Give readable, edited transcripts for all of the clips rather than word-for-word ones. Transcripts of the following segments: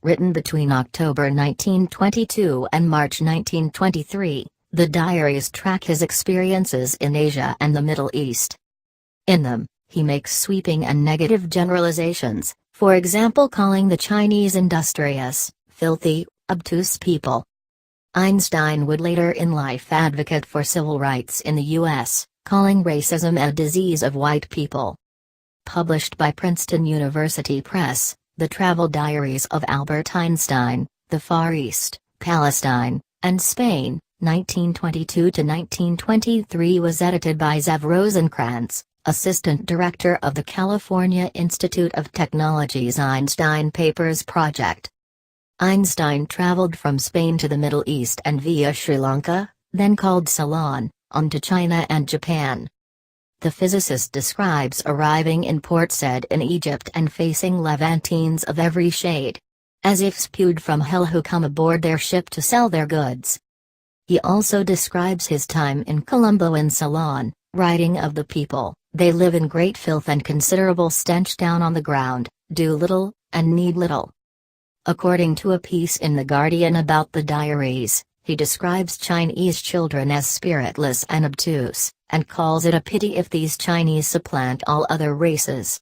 Written between October 1922 and March 1923, the diaries track his experiences in Asia and the Middle East. In them, he makes sweeping and negative generalizations, for example calling the Chinese industrious, filthy, obtuse people. Einstein would later in life advocate for civil rights in the U.S., calling racism a disease of white people. Published by Princeton University Press, The Travel Diaries of Albert Einstein, The Far East, Palestine, and Spain, 1922–1923 was edited by Zev Rosenkrantz, Assistant Director of the California Institute of Technology's Einstein Papers Project. Einstein traveled from Spain to the Middle East and via Sri Lanka, then called Ceylon, on to China and Japan. The physicist describes arriving in Port Said in Egypt and facing Levantines of every shade. As if spewed from hell who come aboard their ship to sell their goods. He also describes his time in Colombo and Ceylon, writing of the people, they live in great filth and considerable stench down on the ground, do little, and need little. According to a piece in The Guardian about the diaries, he describes Chinese children as spiritless and obtuse, and calls it a pity if these Chinese supplant all other races.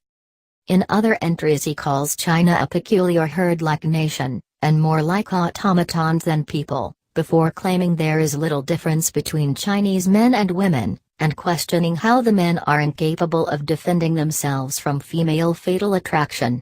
In other entries he calls China a peculiar herd-like nation, and more like automatons than people, before claiming there is little difference between Chinese men and women, and questioning how the men are incapable of defending themselves from female fatal attraction.